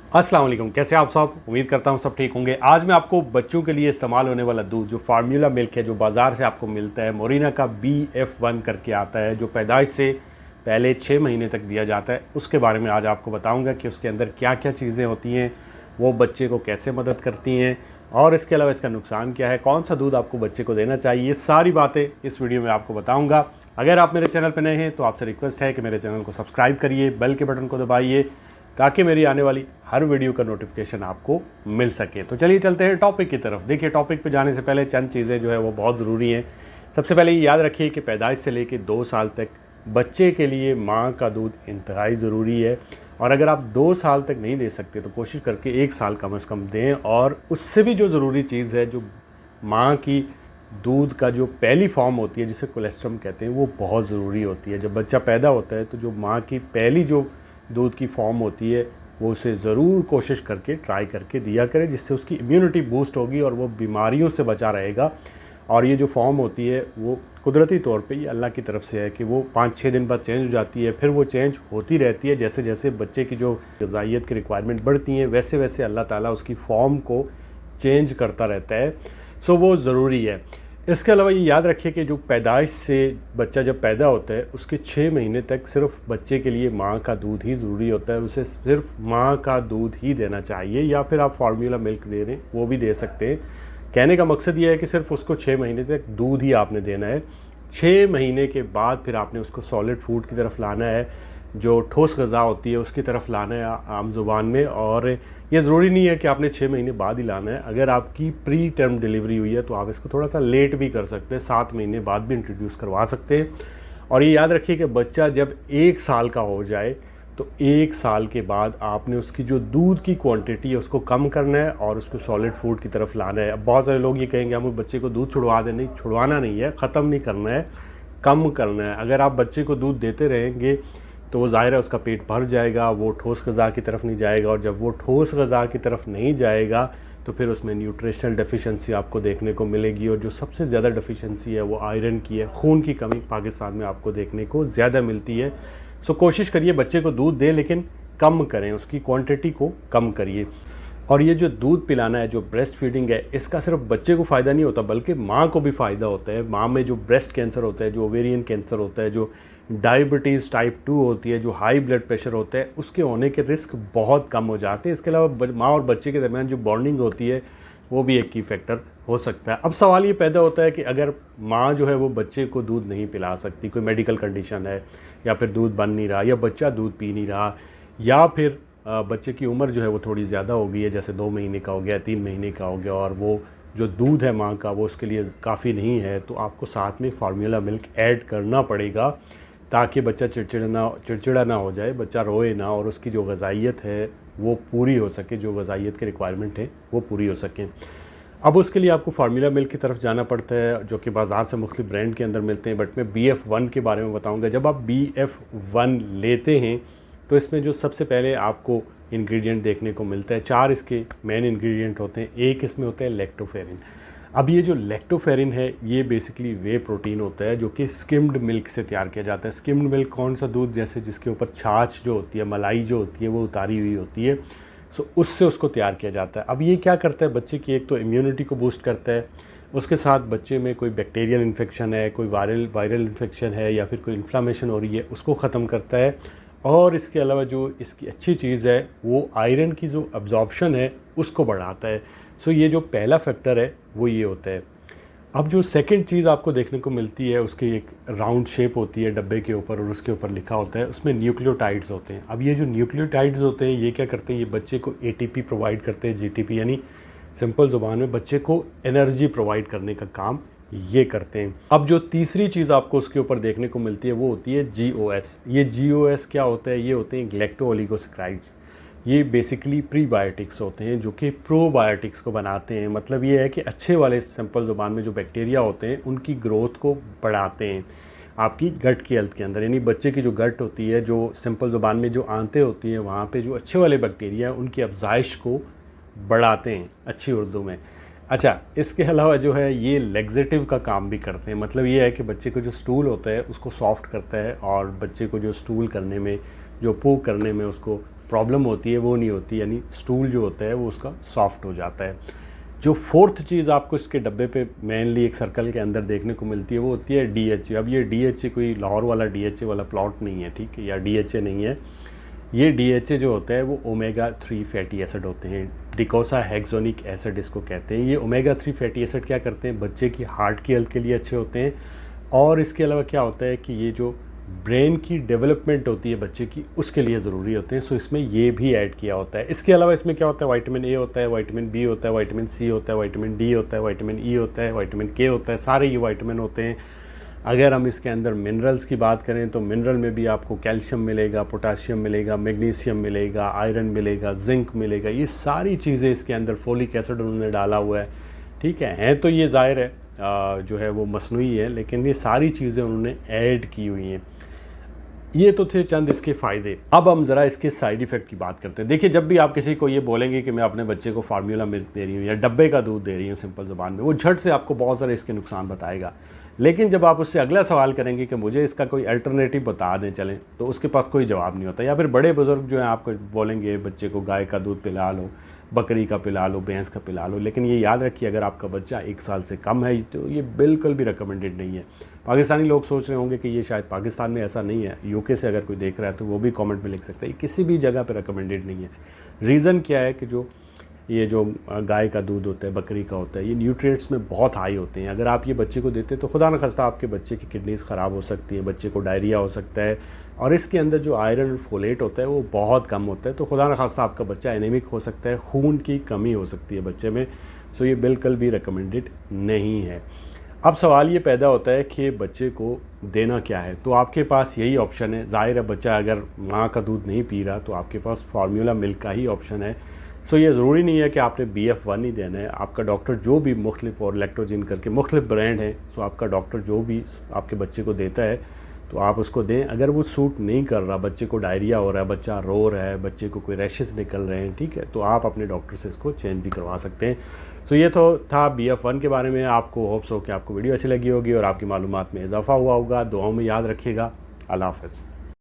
अस्सलाम वालेकुम, कैसे आप सब। उम्मीद करता हूँ सब ठीक होंगे। आज मैं आपको बच्चों के लिए इस्तेमाल होने वाला दूध जो फार्मूला मिल्क है, जो बाज़ार से आपको मिलता है, मोरिना का BF1 करके आता है, जो पैदाइश से पहले 6 महीने तक दिया जाता है, उसके बारे में आज आपको बताऊंगा कि उसके अंदर क्या क्या चीज़ें होती हैं, वो बच्चे को कैसे मदद करती हैं और इसके अलावा इसका नुकसान क्या है, कौन सा दूध आपको बच्चे को देना चाहिए। ये सारी बातें इस वीडियो में आपको बताऊँगा। अगर आप मेरे चैनल पर नए हैं तो आपसे रिक्वेस्ट है कि मेरे चैनल को सब्सक्राइब करिए, बेल के बटन को दबाइए ताकि मेरी आने वाली हर वीडियो का नोटिफिकेशन आपको मिल सके। तो चलिए चलते हैं टॉपिक की तरफ। देखिए, टॉपिक पे जाने से पहले चंद चीज़ें जो है वो बहुत ज़रूरी हैं। सबसे पहले ये याद रखिए कि पैदाइश से लेकर 2 साल तक बच्चे के लिए माँ का दूध इंतहाई ज़रूरी है, और अगर आप 2 साल तक नहीं दे सकते तो कोशिश करके 1 साल कम से कम दें। और उससे भी जो ज़रूरी चीज़ है, जो माँ की दूध का जो पहली फॉर्म होती है जिसे कोलेस्ट्रम कहते हैं, वो बहुत ज़रूरी होती है। जब बच्चा पैदा होता है तो जो माँ की पहली जो दूध की फॉर्म होती है वो उसे ज़रूर कोशिश करके ट्राई करके दिया करें, जिससे उसकी इम्यूनिटी बूस्ट होगी और वो बीमारियों से बचा रहेगा। और ये जो फॉर्म होती है वो कुदरती तौर पे ये अल्लाह की तरफ से है कि वो 5-6 दिन बाद चेंज हो जाती है, फिर वो चेंज होती रहती है। जैसे जैसे बच्चे की जो ग़िज़ाइयत की रिक्वायरमेंट बढ़ती हैं वैसे वैसे अल्लाह ताला उसकी फॉर्म को चेंज करता रहता है। सो वो ज़रूरी है। इसके अलावा ये याद रखिए कि जो पैदाइश से बच्चा जब पैदा होता है उसके 6 महीने तक सिर्फ बच्चे के लिए माँ का दूध ही ज़रूरी होता है। उसे सिर्फ माँ का दूध ही देना चाहिए, या फिर आप फार्मूला मिल्क दे रहे हैं वो भी दे सकते हैं। कहने का मकसद ये है कि सिर्फ उसको 6 महीने तक दूध ही आपने देना है। 6 महीने के बाद फिर आपने उसको सॉलिड फूड की तरफ लाना है, जो ठोस ग़िज़ा होती है उसकी तरफ लाना है आम ज़ुबान में। और ये ज़रूरी नहीं है कि आपने 6 महीने बाद ही लाना है। अगर आपकी प्री टर्म डिलीवरी हुई है तो आप इसको थोड़ा सा लेट भी कर सकते हैं, 7 महीने बाद भी इंट्रोड्यूस करवा सकते हैं। और ये याद रखिए कि बच्चा जब 1 साल का हो जाए तो 1 साल के बाद आपने उसकी जो दूध की क्वांटिटी है उसको कम करना है और उसको सॉलिड फूड की तरफ लाना है। अब बहुत सारे लोग ये कहेंगे हम बच्चे को दूध छुड़वा दें। नहीं, छुड़वाना नहीं है, ख़त्म नहीं करना है, कम करना है। अगर आप बच्चे को दूध देते रहेंगे तो वो ज़ाहिर है उसका पेट भर जाएगा, वो ठोस ग़िज़ा की तरफ नहीं जाएगा, और जब वो ठोस ग़िज़ा की तरफ नहीं जाएगा तो फिर उसमें न्यूट्रिशनल डेफिशिएंसी आपको देखने को मिलेगी। और जो सबसे ज़्यादा डेफिशिएंसी है वो आयरन की है। खून की कमी पाकिस्तान में आपको देखने को ज़्यादा मिलती है। सो कोशिश करिए बच्चे को दूध दें, लेकिन कम करें, उसकी क्वांटिटी को कम करिए। और ये जो दूध पिलाना है, जो ब्रेस्ट फीडिंग है, इसका सिर्फ बच्चे को फ़ायदा नहीं होता बल्कि माँ को भी फ़ायदा होता है। माँ में जो ब्रेस्ट कैंसर होता है, जो ओवेरियन कैंसर होता है, जो डायबिटीज़ टाइप 2 होती है, जो हाई ब्लड प्रेशर होता है, उसके होने के रिस्क बहुत कम हो जाते हैं। इसके अलावा माँ और बच्चे के दरमियान जो बॉन्डिंग होती है वो भी एक की फैक्टर हो सकता है। अब सवाल ये पैदा होता है कि अगर माँ जो है वो बच्चे को दूध नहीं पिला सकती, कोई मेडिकल कंडीशन है, या फिर दूध बन नहीं रहा, या बच्चा दूध पी नहीं रहा, या फिर बच्चे की उम्र जो है वो थोड़ी ज़्यादा हो गई है, जैसे 2 महीने का हो गया, 3 महीने का हो गया, और वो जो दूध है माँ का वो उसके लिए काफ़ी नहीं है, तो आपको साथ में फार्मूला मिल्क ऐड करना पड़ेगा ताकि बच्चा चिड़चिड़ा ना हो जाए, बच्चा रोए ना, और उसकी जो ग़िज़ाइयत है वो पूरी हो सके, जो ग़िज़ाइयत की रिक्वायरमेंट है वो पूरी हो सके। अब उसके लिए आपको फार्मूला मिल्क की तरफ जाना पड़ता है, जो कि बाज़ार से मुख्तलिफ ब्रांड के अंदर मिलते हैं। बट मैं BF1 के बारे में बताऊँगा। जब आप BF1 लेते हैं तो इसमें जो सबसे पहले आपको इंग्रेडिएंट देखने को मिलता है, 4 इसके मेन इंग्रेडिएंट होते हैं। एक इसमें होता है लैक्टोफेरिन। अब ये जो लैक्टोफेरिन है ये बेसिकली वे प्रोटीन होता है जो कि स्किम्ड मिल्क से तैयार किया जाता है। स्किम्ड मिल्क कौन सा दूध, जैसे जिसके ऊपर छाछ जो होती है, मलाई जो होती है वो उतारी हुई होती है, सो उससे उसको तैयार किया जाता है। अब ये क्या करता है, बच्चे की एक तो इम्यूनिटी को बूस्ट करता है, उसके साथ बच्चे में कोई बैक्टीरियल इन्फेक्शन है, कोई वायरल इन्फेक्शन है, या फिर कोई इन्फ्लामेशन हो रही है, उसको ख़त्म करता है। और इसके अलावा जो इसकी अच्छी चीज़ है वो आयरन की जो अब्जॉर्प्शन है उसको बढ़ाता है। सो ये जो पहला फैक्टर है वो ये होता है। अब जो सेकंड चीज़ आपको देखने को मिलती है, उसकी एक राउंड शेप होती है डब्बे के ऊपर, और उसके ऊपर लिखा होता है, उसमें न्यूक्लियोटाइड्स होते हैं। अब ये जो न्यूक्लियोटाइड्स होते हैं ये क्या करते हैं, ये बच्चे को ATP प्रोवाइड करते हैं, GTP, यानी सिंपल ज़ुबान में बच्चे को एनर्जी प्रोवाइड करने का काम ये करते हैं। अब जो तीसरी चीज़ आपको उसके ऊपर देखने को मिलती है वो होती है GOS। ये GOS क्या होता है, ये होते हैं ग्लैक्टो ओलिगोसैकेराइड्स। ये बेसिकली प्रीबायोटिक्स होते हैं जो कि प्रोबायोटिक्स को बनाते हैं। मतलब ये है कि अच्छे वाले सिंपल ज़ुबान में जो बैक्टीरिया होते हैं उनकी ग्रोथ को बढ़ाते हैं आपकी गट की हेल्थ के अंदर। यानी बच्चे की जो गट होती है, जो सिंपल ज़ुबान में जो आंतें होती हैं, वहाँ पे जो अच्छे वाले बैक्टीरिया उनकी अफजाइश को बढ़ाते हैं अच्छी उर्दू में। अच्छा, इसके अलावा जो है ये लेग्जेटिव का काम भी करते हैं। मतलब ये है कि बच्चे को जो स्टूल होता है उसको सॉफ्ट करता है, और बच्चे को जो स्टूल करने में, जो पू करने में उसको प्रॉब्लम होती है वो नहीं होती, यानी स्टूल जो होता है वो उसका सॉफ्ट हो जाता है। जो फोर्थ चीज़ आपको इसके डब्बे पे मेनली एक सर्कल के अंदर देखने को मिलती है वो होती है DHA। अब ये DHA कोई लाहौर वाला DHA वाला प्लॉट नहीं है, ठीक है, या DHA नहीं है। ये DHA जो होता है वो ओमेगा 3 फैटी एसिड होते हैं, डिकोसा हेक्सोनिक एसिड इसको कहते हैं। ये ओमेगा 3 फैटी एसिड क्या करते हैं, बच्चे की हार्ट की हेल्थ के लिए अच्छे होते हैं। और इसके अलावा क्या होता है कि ये जो ब्रेन की डेवलपमेंट होती है बच्चे की, उसके लिए ज़रूरी होते हैं। सो इसमें ये भी ऐड किया होता है। इसके अलावा इसमें क्या होता है, विटामिन A होता है, विटामिन B होता है, विटामिन C होता है, विटामिन D होता है, विटामिन E होता है, विटामिन K होता है, सारे ये विटामिन होते हैं। अगर हम इसके अंदर मिनरल्स की बात करें तो मिनरल में भी आपको कैल्शियम मिलेगा, पोटाशियम मिलेगा, मैग्नीशियम मिलेगा, आयरन मिलेगा, जिंक मिलेगा, ये सारी चीज़ें इसके अंदर, फोलिक एसिड उन्होंने डाला हुआ है, ठीक है तो ये ज़ाहिर है जो है वो मसनूई है, लेकिन ये सारी चीज़ें उन्होंने ऐड की हुई हैं। ये तो थे चंद इसके फ़ायदे। अब हम ज़रा इसके साइड इफ़ेक्ट की बात करते हैं। देखिए, जब भी आप किसी को ये बोलेंगे कि मैं अपने बच्चे को फार्मूला मिल्क दे रही हूँ या डब्बे का दूध दे रही हूँ सिंपल ज़ुबान में, वो झट से आपको बहुत सारे इसके नुकसान बताएगा। लेकिन जब आप उससे अगला सवाल करेंगे कि मुझे इसका कोई अल्टरनेटिव बता दें चलें, तो उसके पास कोई जवाब नहीं होता। या फिर बड़े बुज़ुर्ग जो हैं आपको बोलेंगे बच्चे को गाय का दूध पिला लो, बकरी का पिला लो, भैंस का पिला लो। लेकिन ये याद रखिए, अगर आपका बच्चा 1 साल से कम है तो ये बिल्कुल भी रिकमेंडेड नहीं है। पाकिस्तानी लोग सोच रहे होंगे कि ये शायद पाकिस्तान में ऐसा नहीं है, यूके से अगर कोई देख रहा है तो वो भी कमेंट में लिख सकता है। किसी भी जगह पे रिकमेंडेड नहीं है। रीज़न क्या है कि जो गाय का दूध होता है, बकरी का होता है, ये न्यूट्रिएंट्स में बहुत हाई होते हैं। अगर आप ये बच्चे को देते हैं तो खुदा न खास्ता आपके बच्चे की किडनीज़ ख़राब हो सकती हैं, बच्चे को डायरिया हो सकता है, और इसके अंदर जो आयरन और फोलेट होता है वो बहुत कम होता है। तो खुदा न खास्ता आपका बच्चा एनीमिक हो सकता है, खून की कमी हो सकती है बच्चे में। सो ये बिल्कुल भी रिकमेंडेड नहीं है। अब सवाल ये पैदा होता है कि बच्चे को देना क्या है, तो आपके पास यही ऑप्शन है। ज़ाहिर है, बच्चा अगर माँ का दूध नहीं पी रहा तो आपके पास फार्मूला मिल्क का ही ऑप्शन है। सो ये ज़रूरी नहीं है कि आपने BF1 ही देना है। आपका डॉक्टर जो भी मुख्तलिफ और लैक्टोजिन करके मुख्तलिफ ब्रांड है, सो आपका डॉक्टर जो भी आपके बच्चे को देता है तो आप उसको दें। अगर वो सूट नहीं कर रहा, बच्चे को डायरिया हो रहा है, बच्चा रो रहा है, बच्चे को कोई रैशेस निकल रहे हैं, ठीक है, तो आप अपने डॉक्टर से इसको चेंज भी करवा सकते हैं। तो ये तो था BF1 के बारे में। आपको होप्स हो कि आपको वीडियो अच्छी लगी होगी और आपकी मालूमात में इजाफा हुआ होगा। दुआओं में याद रखिएगा। अल्लाह हाफ़िज़।